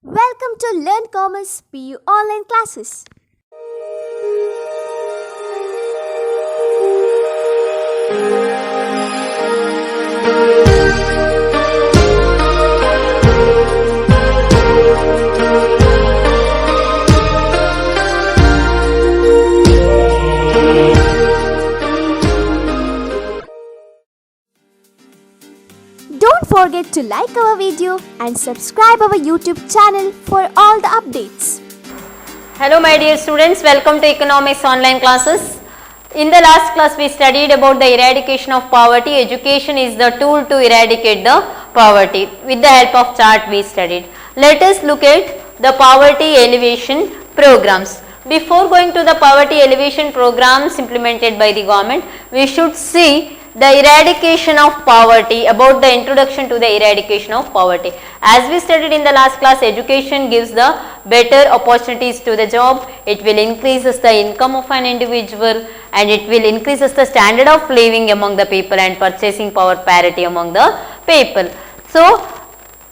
Welcome to Learn Commerce PU online classes. Don't forget to like our video and subscribe our YouTube channel for all the updates. Hello my dear students, welcome to economics online classes. In the last class we studied about the eradication of poverty. Education is the tool to eradicate the poverty. With the help of chart we studied. Let us look at the poverty alleviation programs. Before going to the poverty alleviation programs implemented by the government, we should see the eradication of poverty, about the introduction to the eradication of poverty. As we studied in the last class, education gives the better opportunities to the job, it will increases the income of an individual and it will increases the standard of living among the people and purchasing power parity among the people. So,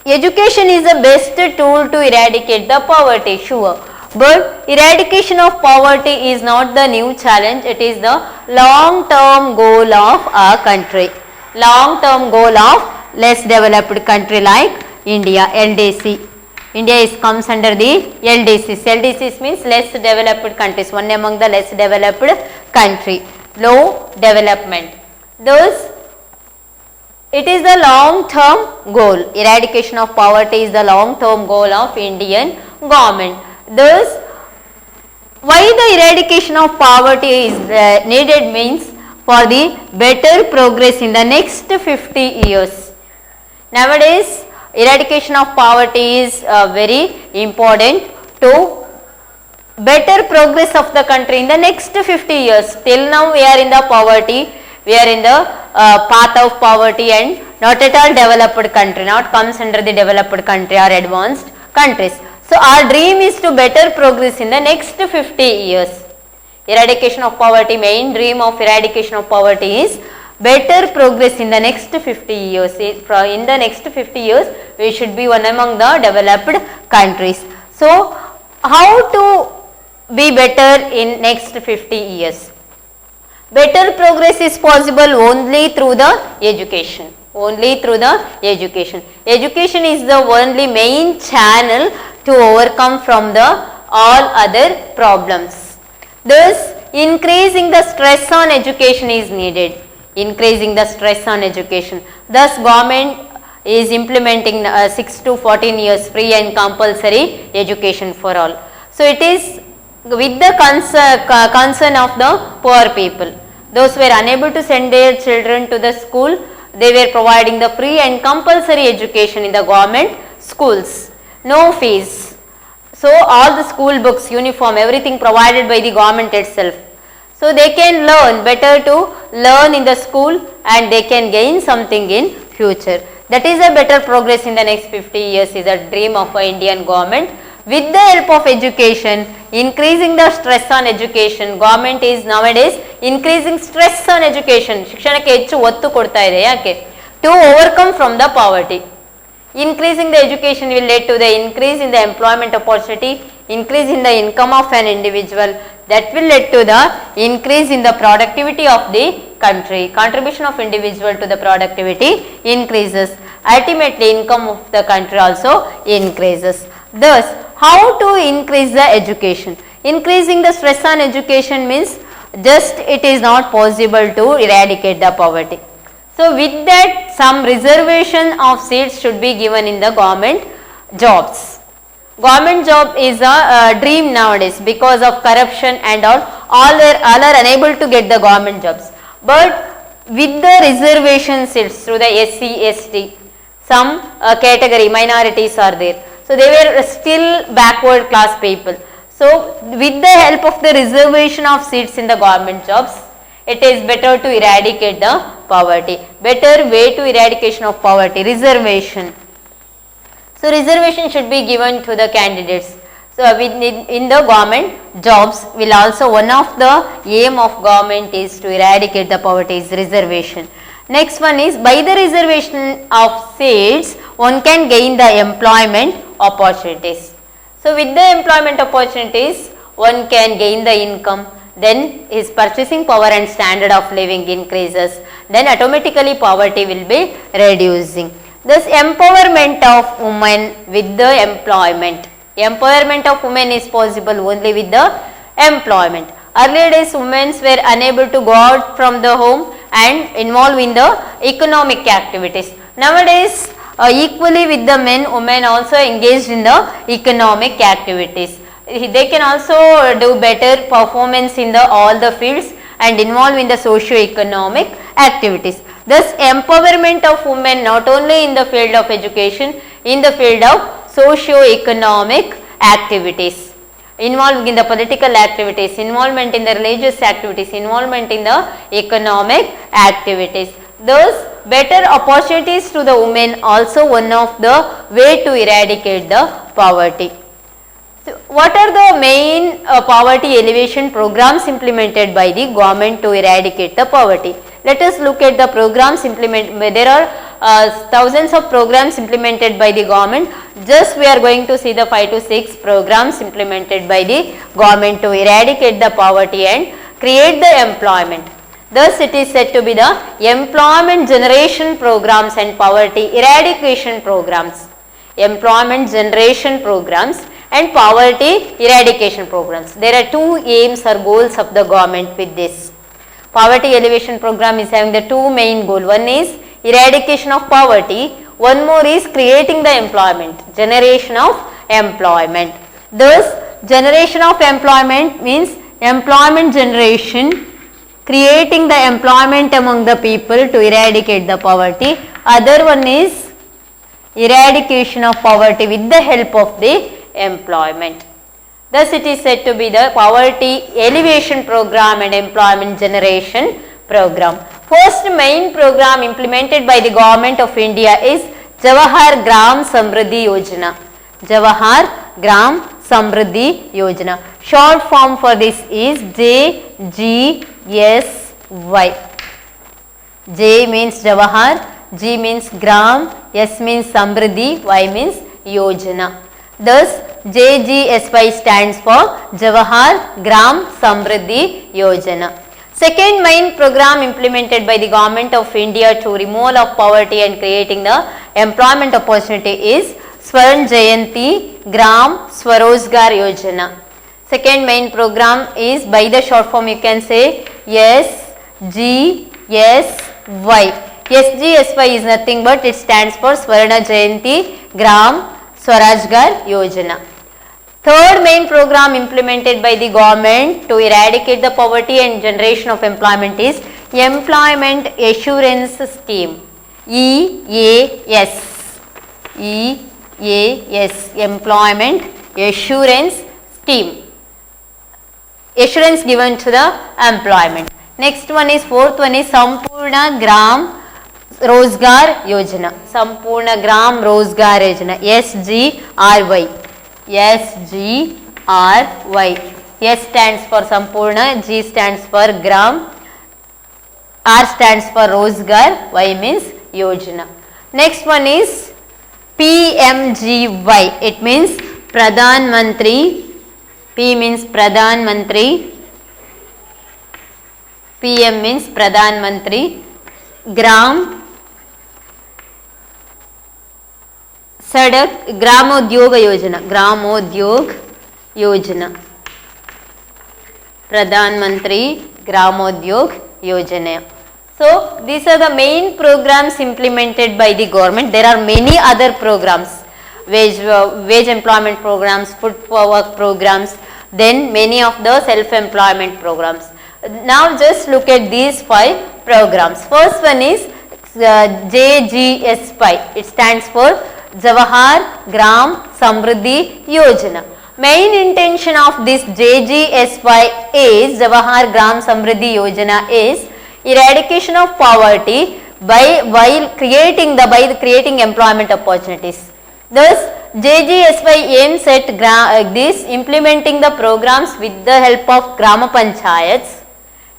education is the best tool to eradicate the poverty, sure. But eradication of poverty is not the new challenge, it is the long-term goal of a country. Long-term goal of less developed country like India, LDC. India comes under the LDCs. LDCs means less developed countries, one among the less developed country, low development. Thus, it is the long-term goal. Eradication of poverty is the long-term goal of Indian government. Thus, why the eradication of poverty is needed means for the better progress in the next 50 years. Nowadays, eradication of poverty is very important to better progress of the country in the next 50 years. Till now we are in the poverty, we are in the path of poverty and not at all developed country, not comes under the developed country or advanced countries. So, our dream is to better progress in the next 50 years. Eradication of poverty, main dream of eradication of poverty is better progress in the next 50 years. In the next 50 years, we should be one among the developed countries. So, how to be better in next 50 years? Better progress is possible only through the education. Only through the education. Education is the only main channel to overcome from the all other problems. Thus, increasing the stress on education is needed. Increasing the stress on education. Thus, government is implementing 6 to 14 years free and compulsory education for all. So, it is with the concern of the poor people. Those who were unable to send their children to the school, they were providing the free and compulsory education in the government schools. No fees. So, all the school books, uniform, everything provided by the government itself. So, they can learn, better to learn in the school and they can gain something in future. That is a better progress in the next 50 years is a dream of a Indian government. With the help of education, increasing the stress on education, government is nowadays increasing stress on education. ಶಿಕ್ಷಣಕ್ಕೆ ಹೆಚ್ಚು ಒತ್ತು ಕೊಡ್ತಾ ಇದೆ ಯಾಕೆ? To overcome from the poverty. Increasing the education will lead to the increase in the employment opportunity, increase in the income of an individual, that will lead to the increase in the productivity of the country. Contribution of individual to the productivity increases. Ultimately, income of the country also increases. Thus, how to increase the education? Increasing the stress on education means just it is not possible to eradicate the poverty. So, with that some reservation of seats should be given in the government jobs. Government job is a dream nowadays because of corruption and all are unable to get the government jobs. But with the reservation seats through the SC, ST, some category minorities are there. So, they were still backward class people. So, with the help of the reservation of seats in the government jobs, it is better to eradicate the poverty. Better way to eradication of poverty, reservation. So, reservation should be given to the candidates. So, in the government jobs will also one of the aim of government is to eradicate the poverty is reservation. Next one is by the reservation of seats one can gain the employment opportunities. So with the employment opportunities, one can gain the income, then his purchasing power and standard of living increases, then automatically poverty will be reducing. Thus empowerment of women with the employment. Empowerment of women is possible only with the employment. Earlier days women were unable to go out from the home and involve in the economic activities. Nowadays equally with the men, women also engaged in the economic activities. They can also do better performance in the all the fields and involve in the socio-economic activities. Thus empowerment of women not only in the field of education, in the field of socio-economic activities, involved in the political activities, involvement in the religious activities, involvement in the economic activities. Thus better opportunities to the women also one of the way to eradicate the poverty. So what are the main poverty alleviation programs implemented by the government to eradicate the poverty? Let us look at the programs implemented. There are thousands of programs implemented by the government. Just we are going to see the 5 to 6 programs implemented by the government to eradicate the poverty and create the employment. Thus it is said to be the employment generation programs and poverty eradication programs. Employment generation programs and poverty eradication programs. There are two aims or goals of the government with this. Poverty alleviation program is having the two main goals. One is eradication of poverty, one more is creating the employment, generation of employment. Thus generation of employment means employment generation, creating the employment among the people to eradicate the poverty. Other one is eradication of poverty with the help of the employment. Thus it is said to be the poverty alleviation program and employment generation program. First main program implemented by the government of India is Jawahar Gram Samriddhi Yojana. Jawahar Gram Samriddhi Yojana. Short form for this is JGSY. J means Jawahar, G means Gram, S means Samriddhi, Y means Yojana. Thus JGSY stands for Jawahar Gram Samriddhi Yojana. Second main program implemented by the government of India to removal of poverty and creating the employment opportunity is Swarn Jayanti Gram Swarozgar Yojana. Second main program is, by the short form you can say SGSY. SGSY is nothing but it stands for Swarna Jayanti Gram Swarajgar Yojana. Third main program implemented by the government to eradicate the poverty and generation of employment is Employment Assurance Scheme, EAS. EAS, Employment Assurance Scheme. Assurance given to the employment. Next one is, fourth one is Sampurna Gram Rozgar Yojana. Sampurna Gram Rozgar Yojana, SGRY. SGRY. S stands for Sampurna, G stands for Gram, R stands for Rozgar, Y means Yojana. Next one is PMGY. It means Pradhan Mantri. P means Pradhan Mantri. PM means Pradhan Mantri. Gram Sadak Gramodyoga Yojana. Gramodyog Yojana. Pradhan Mantri Gramodyog Yojana. So these are the main programs implemented by the government. There are many other programs, wage employment programs, food for work programs, then many of the self-employment programs. Now just look at these 5 programs. First one is JGSY. It stands for Jawahar Gram Samriddhi Yojana. Main intention of this JGSY is Jawahar Gram Samriddhi Yojana is eradication of poverty by creating employment opportunities. Thus JGSY aims at this implementing the programs with the help of Grama Panchayats.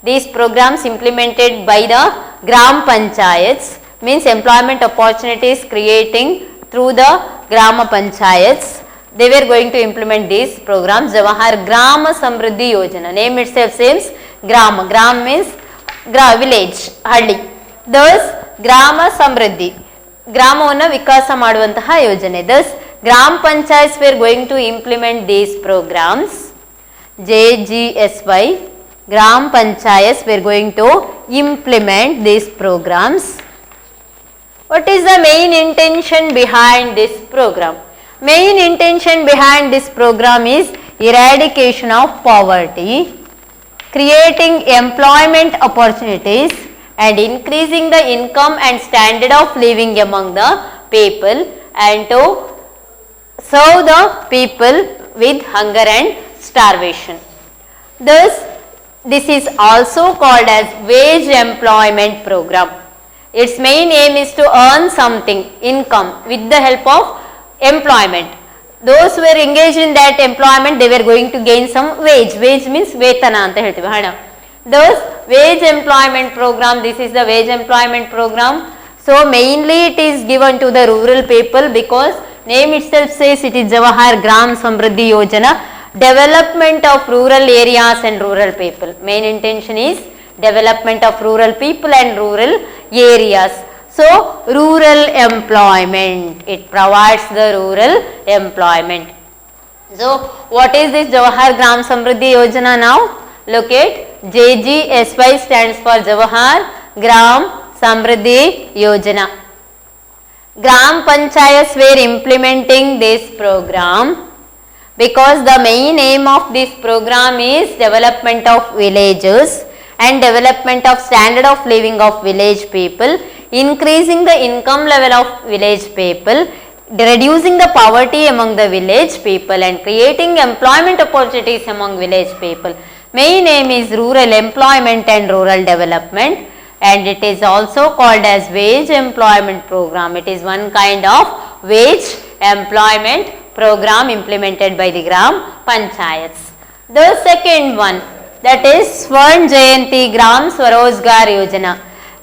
These programs implemented by the Gram Panchayats means employment opportunities creating through the Grama Panchayats. They were going to implement these programs. Jawahar Grama Samriddhi Yojana. Name itself says Grama. Gram means village, Halli. Thus, Grama Samriddhi. Gramavana Vikasa Maduvantaha Yojane. Thus, Gram Panchayats were going to implement these programs. JGSY. Gram Panchayats were going to implement these programs. What is the main intention behind this program? Main intention behind this program is eradication of poverty, creating employment opportunities and increasing the income and standard of living among the people, and to serve the people with hunger and starvation. Thus, this is also called as wage employment program. Its main aim is to earn something, income, with the help of employment. Those who were engaged in that employment, they were going to gain some wage. Wage means ವೇತನ ಅಂತ ಹೇಳ್ತೀವಿ, ಹಣ. Thus, wage employment program, this is the wage employment program. So, mainly it is given to the rural people because name itself says it is Jawahar Gram Samriddhi Yojana, development of rural areas and rural people. Main intention is development of rural people and rural areas. So, rural employment, it provides the rural employment. So, what is this Jawahar Gram Samriddhi Yojana now? Look at JGSY stands for Jawahar Gram Samriddhi Yojana. Gram Panchayats were implementing this program because the main aim of this program is development of villages and development of standard of living of village people, increasing the income level of village people, reducing the poverty among the village people and creating employment opportunities among village people. Main aim is rural employment and rural development, and it is also called as wage employment program. It is one kind of wage employment program implemented by the Gram Panchayats. The second one, that is Swarn Jayanti Gram Swarozgar Yojana.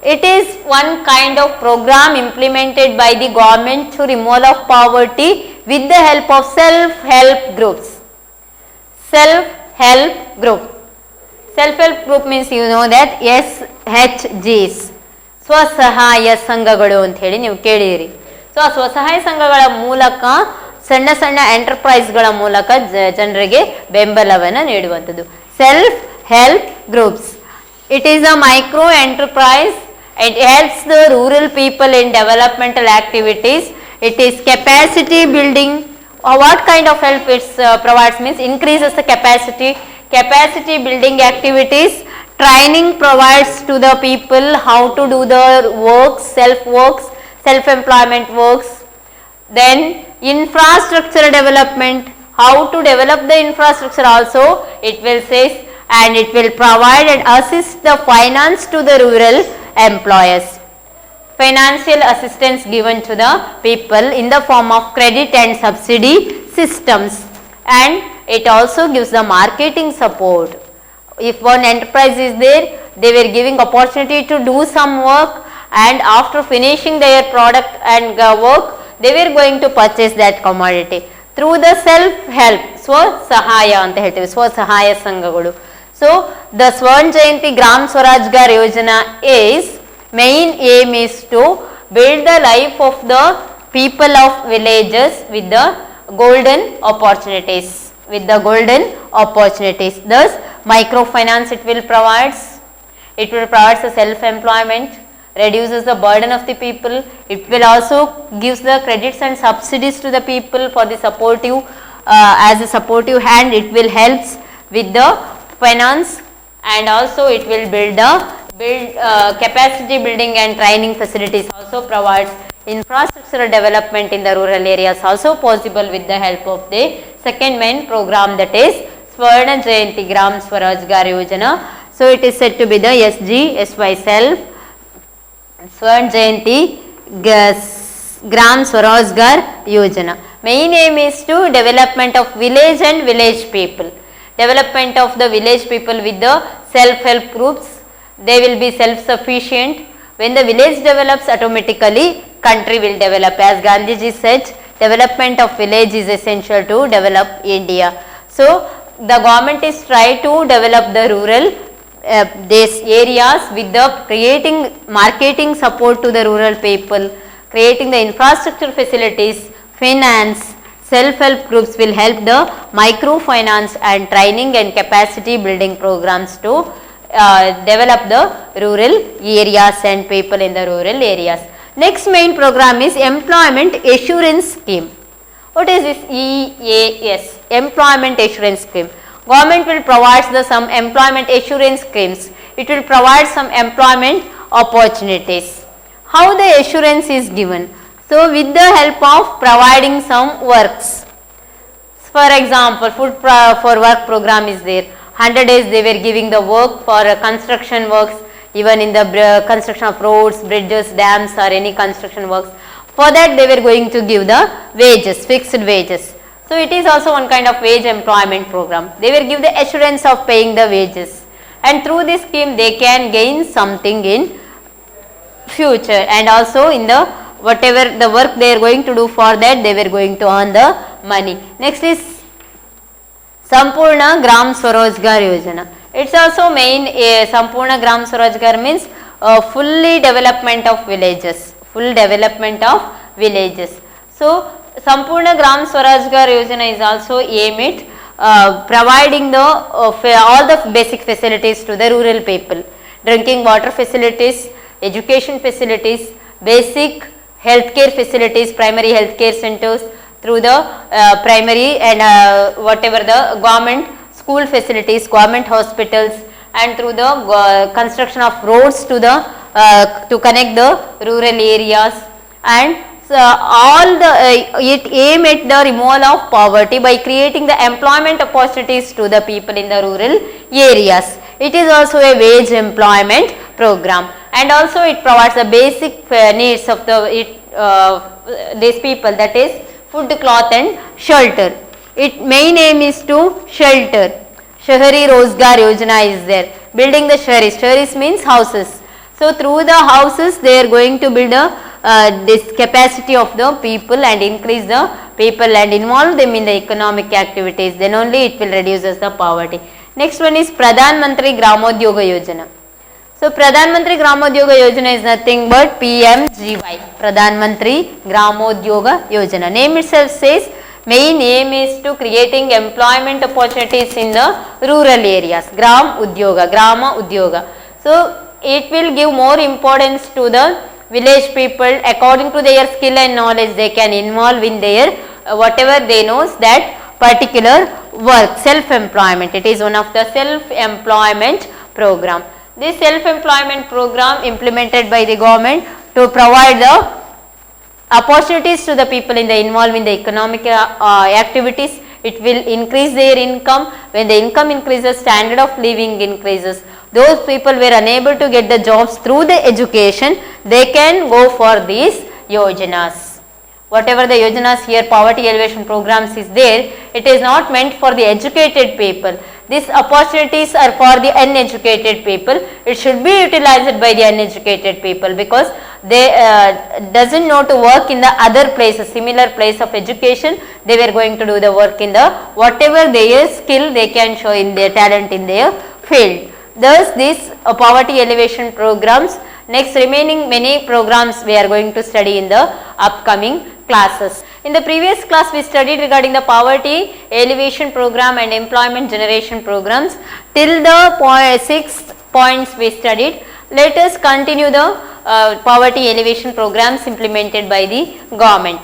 It is one kind of program implemented by the government to remove of poverty with the help of self-help groups. Self-help group. Self-help group means you know that SHGs. ಸ್ವಸಹಾಯ ಸಂಘಗಳು ಅಂತ ಹೇಳಿ ನೀವು ಕೇಳಿದಿರಿ. So ಆ ಸ್ವಸಹಾಯ ಸಂಘಗಳ ಮೂಲಕ ಸಣ್ಣ ಸಣ್ಣ ಎಂಟರ್ಪ್ರೈಸ್ಗಳ ಮೂಲಕ ಜನರಿಗೆ ಬೆಂಬಲವನ್ನು ನೀಡುವಂಥದ್ದು. Self help groups. It is a micro enterprise. It helps the rural people in developmental activities. It is capacity building. What kind of help it provides means increases the capacity building activities. Training provides to the people how to do the works, self-employment works. Then infrastructure development, how to develop the infrastructure also it will say, and it will provide and assist the finance to the rural employers. Financial assistance given to the people in the form of credit and subsidy systems, and it also gives the marketing support. If one enterprise is there, they were giving opportunity to do some work, and after finishing their product and work, they were going to purchase that commodity through the self-help, ಸ್ವಸಹಾಯ ಅಂತ ಹೇಳ್ತೀವಿ, ಸ್ವಸಹಾಯ ಸಂಘಗಳು. So, the Swarn Jayanti Gram Swarajgar Yojana is, main aim is to build the life of the people of villages with the golden opportunities. Thus, microfinance it will provide the self-employment, reduces the burden of the people. It will also gives the credits and subsidies to the people for the supportive, as a supportive hand. It will helps with the finance, and also it will build capacity building and training facilities. Also provides infrastructural development in the rural areas also possible with the help of the second main program, that is Swarna Jayanti Gram Swarajgar Yojana. So it is said to be the SGSY self Swarna Jayanti Gram Swarajgar Yojana. Main aim is to development of village and village people. Development of the village people with the self-help groups. They will be self-sufficient. When the village develops, automatically country will develop. As Gandhiji said, development of village is essential to develop India. So the government is trying to develop the rural these areas with the creating marketing support to the rural people, creating the infrastructure facilities, finance, self-help groups will help the microfinance and training and capacity building programs to develop the rural areas and people in the rural areas. Next main program is Employment Assurance Scheme. What is this EAS? Employment Assurance Scheme. Government will provide some employment assurance schemes. It will provide some employment opportunities. How the assurance is given? So with the help of providing some works. For example, food for work program is there. 100 days they were giving the work for construction works, even in the construction of roads, bridges, dams or any construction works. For that they were going to give the wages, fixed wages. So it is also one kind of wage employment program. They will give the assurance of paying the wages, and through this scheme they can gain something in future, and also in the whatever the work they are going to do, for that they were going to earn the money. Next is Sampurna Gram Swarojgar Yojana. It's also main Sampurna Gram Swarojgar means fully development of villages, full development of villages. So Sampurna Gram Swarojgar Yojana is also aimed at providing the all the basic facilities to the rural people, drinking water facilities, education facilities, basic healthcare facilities, primary healthcare centers through the primary and whatever the government school facilities, government hospitals, and through the construction of roads to the to connect the rural areas, and all the it aim at the removal of poverty by creating the employment opportunities to the people in the rural areas. It is also a wage employment program, and also it provides the basic needs of the these people, that is food, cloth and shelter. Its main aim is to shelter. Shahari Rozgar Yojana is there, building the shaharis. Shaharis means houses. So through the houses they are going to build this capacity of the people and increase the people and involve them in the economic activities. Then only it will reduces the poverty. Next one is Pradhan Mantri Gramodyoga Yojana. So Pradhan Mantri Gramodyoga Yojana is nothing but PMGY, Pradhan Mantri Gramodyoga Yojana. Name itself says main aim is to creating employment opportunities in the rural areas. Gram Udyoga, Grama Udyoga. So it will give more importance to the village people. According to their skill and knowledge, they can involve in their whatever they knows that particular work, self-employment. It is one of the self-employment program. This self-employment program implemented by the government to provide the opportunities to the people in the involved in the economic activities. It will increase their income. When the income increases, standard of living increases. Those people were unable to get the jobs through the education, they can go for these yojanas. Whatever the yojanas here, poverty elevation programs is there, it is not meant for the educated people. These opportunities are for the uneducated people. It should be utilized by the uneducated people because they doesn't know to work in the other places, similar place of education. They were going to do the work in the whatever their skill they can show in their talent in their field. Thus these poverty elevation programs. Next remaining many programs we are going to study in the upcoming classes. In the previous class we studied regarding the poverty elevation program and employment generation programs. Till the 6 points we studied. Let us continue the poverty elevation programs implemented by the government.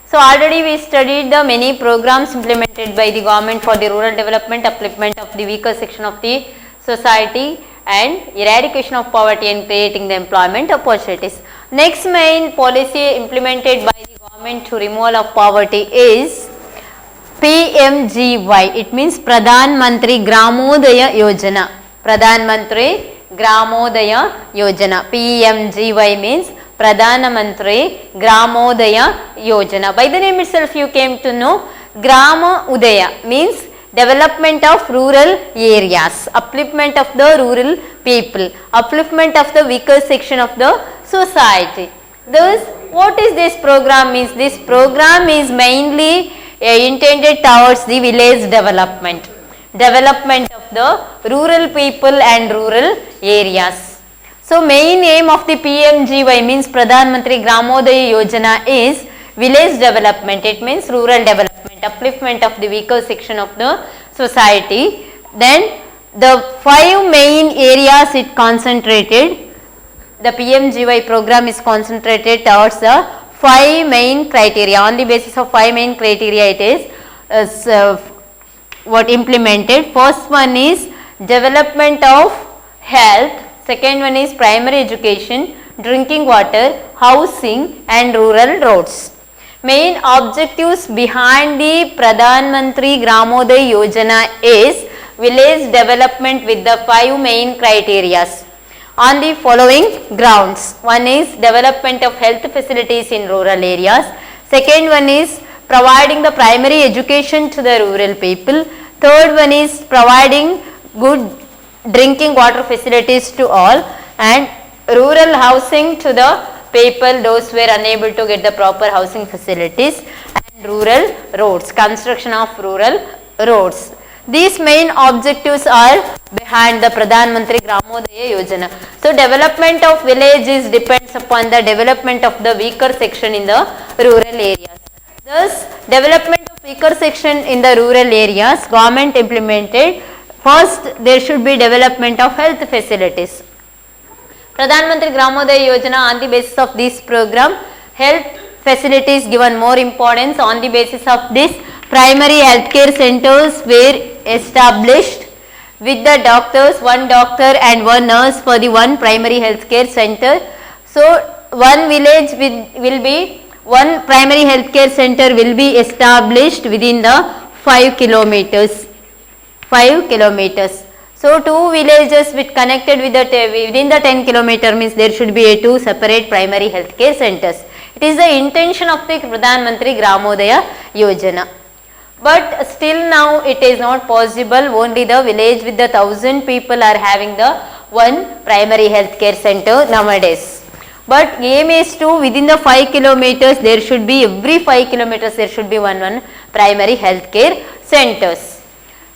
So already we studied the many programs implemented by the government for the rural development, upliftment of the weaker section of the society, and eradication of poverty and creating the employment opportunities. Next main policy implemented by the government to removal of poverty is PMGY. It means Pradhan Mantri Gramodaya Yojana. Pradhan Mantri Gramodaya Yojana. PMGY means Pradhana Mantri Gramodaya Yojana. By the name itself you came to know Grama Udaya means development of rural areas, upliftment of the rural people, upliftment of the weaker section of the society. Thus, what is this program means? This program is mainly intended towards the village development of the rural people and rural areas. So, main aim of the PMGY means Pradhan Mantri Gramodaya Yojana is village development. It means rural development, upliftment of the weaker section of the society. Then the 5 main areas it concentrated. The PMGY program is concentrated towards the 5 main criteria. On the basis of 5 main criteria it is what implemented. First one is development of health, second one is primary education, drinking water, housing and rural roads. Main objectives behind the Pradhan Mantri Gramodaya Yojana is village development with the 5 main criterias on the following grounds. One is development of health facilities in rural areas. Second one is providing the primary education to the rural people. Third one is providing good drinking water facilities to all, and rural housing to the people those who were unable to get the proper housing facilities, and rural roads, construction of rural roads. These main objectives are behind the Pradhan Mantri Gramodaya Yojana. So, development of villages depends upon the development of the weaker section in the rural areas. Thus, development of weaker section in the rural areas, government implemented. First, there should be development of health facilities. Pradhan Mantri Gramodaya Yojana, on the basis of this program, health facilities given more importance. On the basis of this, primary healthcare centers were established with the doctors, one doctor and one nurse for the one primary healthcare center. So, one village will be one primary healthcare center will be established within the 5 kilometers. 5 kilometers. So, 2 villages with connected with the within the 10 kilometer means there should be a 2 separate primary healthcare centers. It is the intention of the Pradhan Mantri Gramodaya Yojana. But still now it is not possible. Only the village with the 1000 people are having the one primary healthcare center nowadays. But aim is to within the 5 kilometers there should be every 5 kilometers there should be one primary healthcare centers.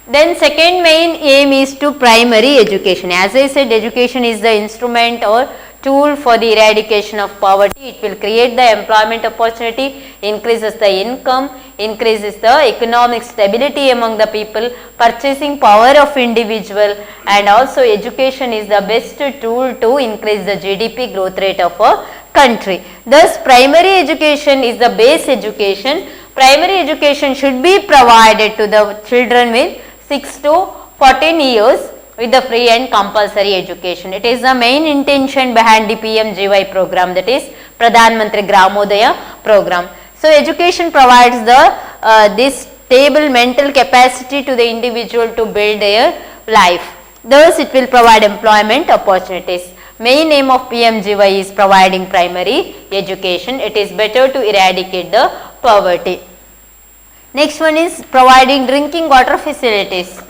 Then second main aim is to primary education. As I said, education is the instrument or tool for the eradication of poverty. It will create the employment opportunity, increases the income, increases the economic stability among the people, purchasing power of individual, and also education is the best tool to increase the GDP growth rate of a country. Thus, primary education is the base education. Primary education should be provided to the children with 6 to 14 years with the free and compulsory education. It is the main intention behind the PMGY program, that is Pradhan Mantri Gramodaya program. So, education provides the this stable mental capacity to the individual to build their life. Thus, it will provide employment opportunities. Main aim of PMGY is providing primary education. It is better to eradicate the poverty. Next one is providing drinking water facilities.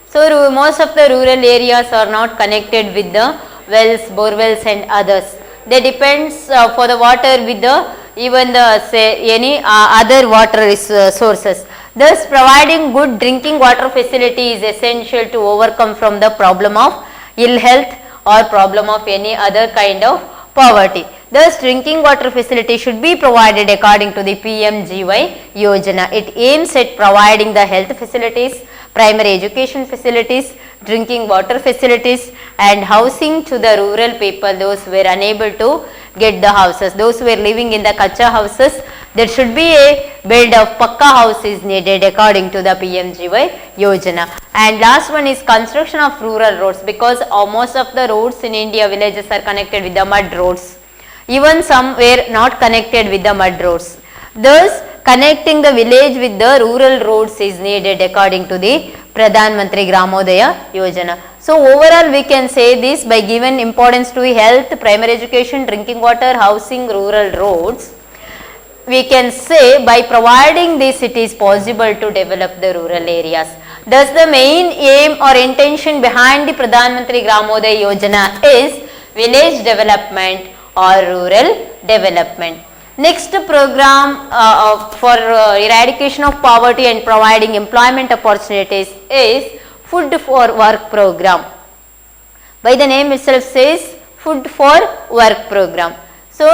So, most of the rural areas are not connected with the wells, borewells and others. They depends for the water with the even the say any other water sources. Thus, providing good drinking water facility is essential to overcome from the problem of ill health or problem of any other kind of poverty. Thus, drinking water facility should be provided according to the PMGY Yojana. It aims at providing the health facilities, primary education facilities, drinking water facilities and housing to the rural people, those who were unable to get the houses. Those who were living in the kacha houses, there should be a build of pakka houses needed according to the PMGY Yojana. And last one is construction of rural roads, because most of the roads in India, villages are connected with the mud roads. Even some were not connected with the mud roads. Thus, connecting the village with the rural roads is needed according to the Pradhan Mantri Gramodaya Yojana. So, overall we can say this by giving importance to health, primary education, drinking water, housing, rural roads. We can say by providing this it is possible to develop the rural areas. Thus, the main aim or intention behind the Pradhan Mantri Gramodaya Yojana is village development or rural development. Next program for eradication of poverty and providing employment opportunities is Food for Work program. By the name itself says Food for Work program. So,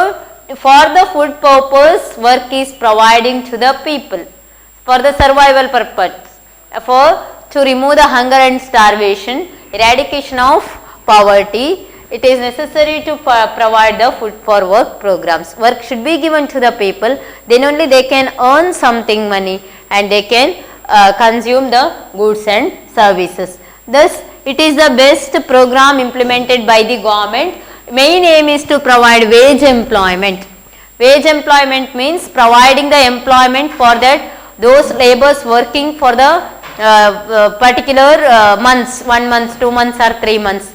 for the food purpose, work is providing to the people for the survival purpose, to remove the hunger and starvation, eradication of poverty. It is necessary to provide the food for work programs. Work should be given to the people, then only they can earn something money and they can consume the goods and services. Thus, it is the best program implemented by the government. Main aim is to provide wage employment. Wage employment means providing the employment for that those laborers working for the particular months, 1 month, 2 months or 3 months.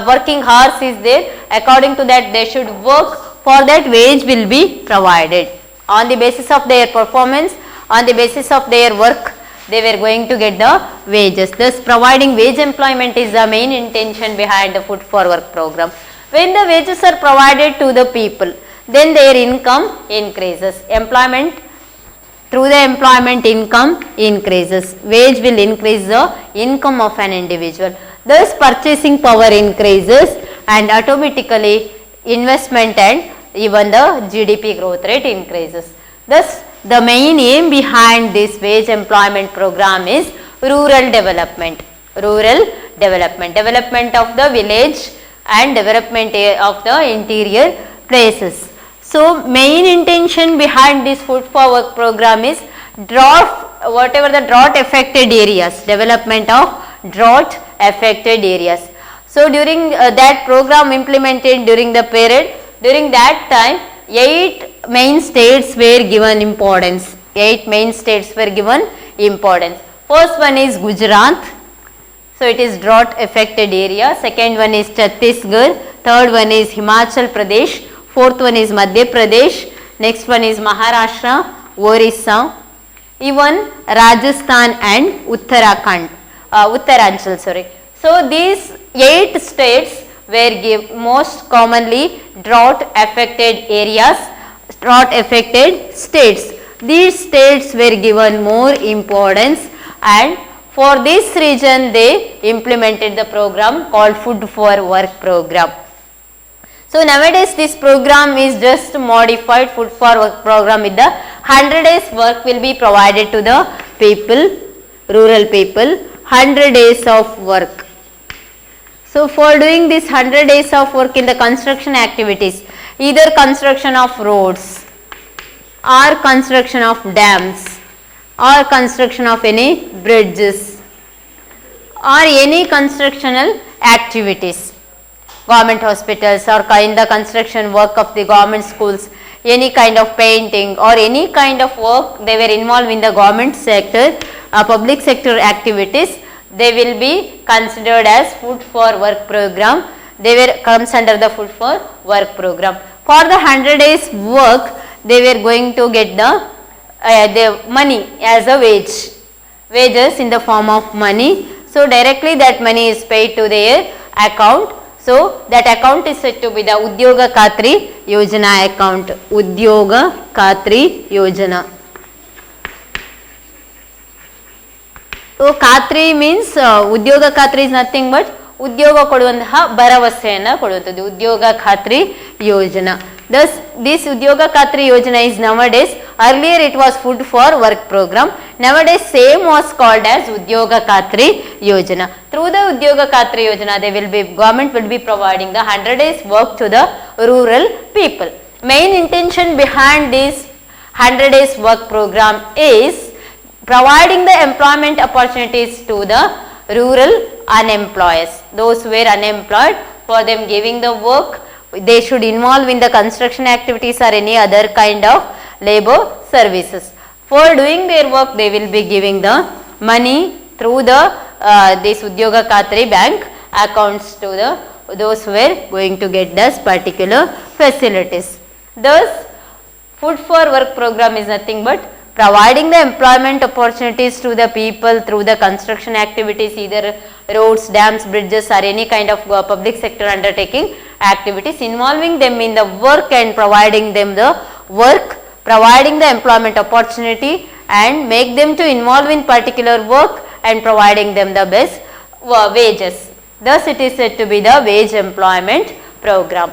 Working hours is there, according to that they should work, for that wage will be provided. On the basis of their performance, on the basis of their work, they were going to get the wages. Thus, providing wage employment is the main intention behind the Food for Work program. When the wages are provided to the people, then their income increases. Employment, through the employment, income increases. Wage will increase the income of an individual. Thus, purchasing power increases and automatically investment and even the GDP growth rate increases. Thus, the main aim behind this wage employment program is rural development. Rural development, development of the village and development of the interior places. So, main intention behind this Food for Work program is drought, whatever the drought affected areas, development of drought affected areas. So, during that program implemented during the period, during that time 8 main states were given importance. 8 main states were given importance. First one is Gujarat. So, it is drought affected area. Second one is Chhattisgarh. Third one is Himachal Pradesh. Fourth one is Madhya Pradesh. Next one is Maharashtra, Orissa, even Rajasthan and Uttaranchal. So, these 8 states were most commonly drought affected areas, drought affected states. These states were given more importance, and for this region they implemented the program called Food for Work program. So, nowadays this program is just modified Food for Work program with the 100 days work will be provided to the people, rural people, 100 days of work. So, for doing this 100 days of work in the construction activities, either construction of roads or construction of dams or construction of any bridges or any constructional activities, government hospitals or in the construction work of the government schools, any kind of painting or any kind of work they were involved in the government sector, public sector activities, they will be considered as Food for Work program. They were comes under the Food for Work program. For the 100 days work, they were going to get the money as a wages in the form of money. So, directly that money is paid to their account. So, that account is said to be the Udyoga Khatri Yojana account. Udyoga Khatri Yojana. So, Khatri means Udyoga Khatri is nothing but ಉದ್ಯೋಗ ಕೊಡುವಂತಹ ಭರವಸೆಯನ್ನು ಕೊಡುತ್ತದೆ. ಉದ್ಯೋಗ ಖಾತ್ರಿ ಯೋಜನಾ. Thus, this Udyoga Khatri Yojana is nowadays, earlier it was Food for Work program, nowadays same was called as Udyoga Khatri Yojana. Through the Udyoga Khatri Yojana, government will be providing the 100 days work to the rural people. Main intention behind this 100 days work program is providing the employment opportunities to the rural unemployed. Those who were unemployed, for them giving the work, they should involve in the construction activities or any other kind of labor services. For doing their work, they will be giving the money through the this Udyoga Khatri bank accounts to the those who were going to get this particular facilities. Thus, Food for Work program is nothing but providing the employment opportunities to the people through the construction activities, either roads, dams, bridges or any kind of public sector undertaking, activities involving them in the work and providing them the work, providing the employment opportunity and make them to involve in particular work and providing them the best wages. Thus, it is said to be the wage employment program.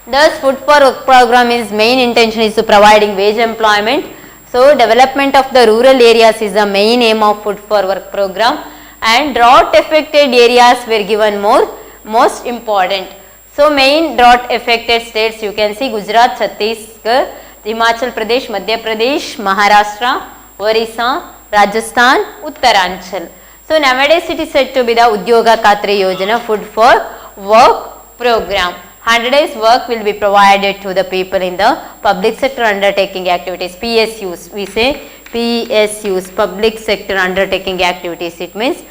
Thus, Food for Work program is main intention is to providing wage employment. So, development of the rural areas is the main aim of Food for Work program, and drought affected areas were given most important. So, main drought affected states you can see Gujarat, Chhattisgarh, Himachal Pradesh, Madhya Pradesh, Maharashtra, Orissa, Rajasthan, Uttaranchal. So, nowadays it is said to be the Udyoga Khatre Yojana Food for Work program. 100 days work will be provided to the people in the public sector undertaking activities, PSUs. We say PSUs, public sector undertaking activities. It means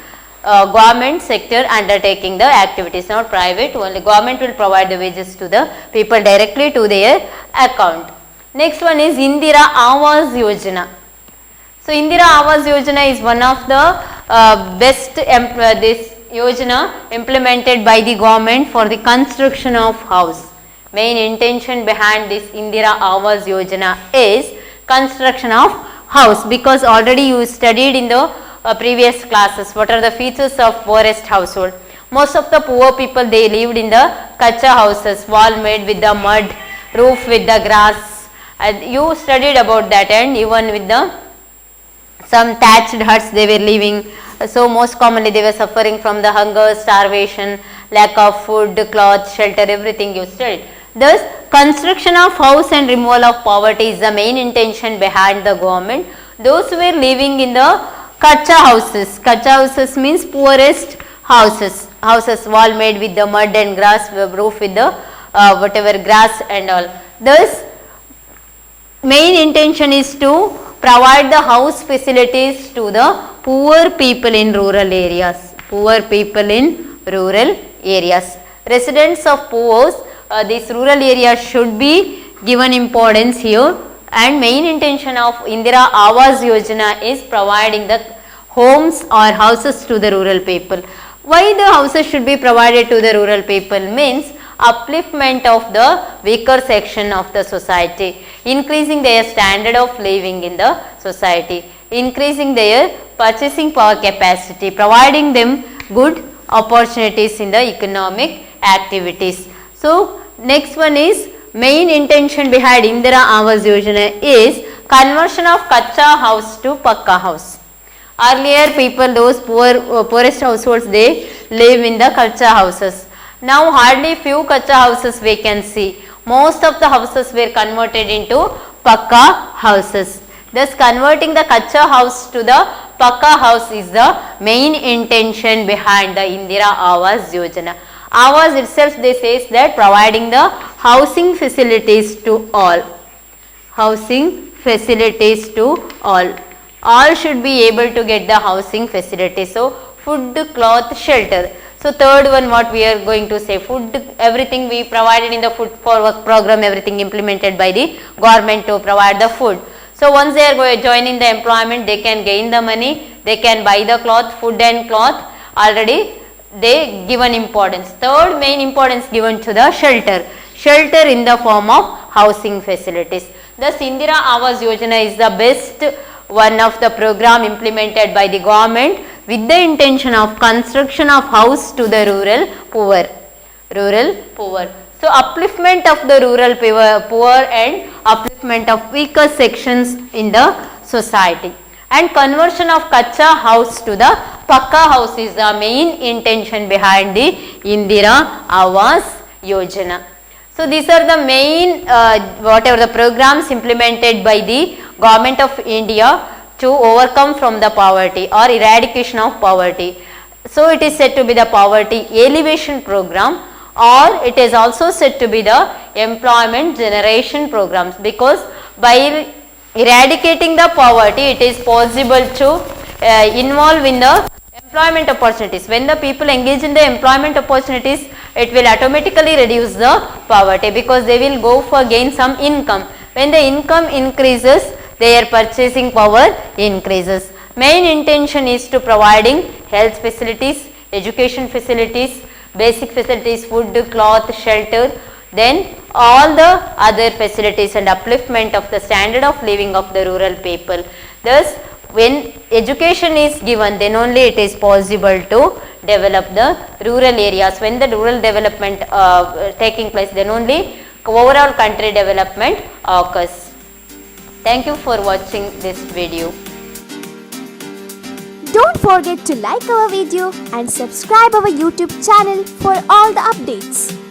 government sector undertaking the activities, not private. Only government will provide the wages to the people directly to their account. Next one is Indira Awas Yojana. So, Indira Awas Yojana is one of the best this Yojana implemented by the government for the construction of house. Main intention behind this Indira Awas Yojana is construction of house, because already you studied in the previous classes what are the features of poorest household. Most of the poor people, they lived in the kacha houses, wall made with the mud, roof with the grass, and you studied about that, and even with the some thatched huts they were living. So, most commonly they were suffering from the hunger, starvation, lack of food, cloth, shelter, everything you studied. Thus, construction of house and removal of poverty is the main intention behind the government. Those who were living in the kacha houses means poorest houses, wall made with the mud and grass, roof with the whatever grass and all. Thus, main intention is to provide the house facilities to the poor people in rural areas. Residents of poor, these rural areas should be given importance here, and main intention of Indira Awas Yojana is providing the homes or houses to the rural people. Why the houses should be provided to the rural people means upliftment of the weaker section of the society, increasing their standard of living in the society, increasing their purchasing power capacity, providing them good opportunities in the economic activities. So, next one is main intention behind Indira Awas Yojana is conversion of kacha house to pakka house. Earlier people, those poorest households, they live in the kacha houses. Now hardly few kacha houses we can see. Most of the houses were converted into pakka houses. Thus, converting the kacha house to the pakka house is the main intention behind the Indira Awas Yojana. Awas itself, they says that providing the housing facilities to all. All should be able to get the housing facilities. So, food, cloth, shelter. So, third one what we are going to say, food, everything we provided in the Food for Work program, everything implemented by the government to provide the food. So, once they are going to join in the employment, they can gain the money, they can buy the cloth, food and cloth, already they given importance. Third main importance given to the shelter in the form of housing facilities. Thus, Indira Awas Yojana is the best one of the program implemented by the government with the intention of construction of house to the rural poor. So, upliftment of the rural poor and upliftment of weaker sections in the society, and conversion of kacha house to the pakka house is the main intention behind the Indira Awas Yojana. So, these are the main whatever the programs implemented by the government of India to overcome from the poverty or eradication of poverty. So, it is said to be the poverty alleviation program, or it is also said to be the employment generation programs, because by eradicating the poverty it is possible to involve in the employment opportunities. When the people engage in the employment opportunities, it will automatically reduce the poverty, because they will go for gain some income. When the income increases, their purchasing power increases. Main intention is to providing health facilities, education facilities, basic facilities, food, cloth, shelter, then all the other facilities and upliftment of the standard of living of the rural people. Thus, when education is given, then only it is possible to develop the rural areas. When the rural development taking place, then only overall country development occurs. Thank you for watching this video. Don't forget to like our video and subscribe our YouTube channel for all the updates.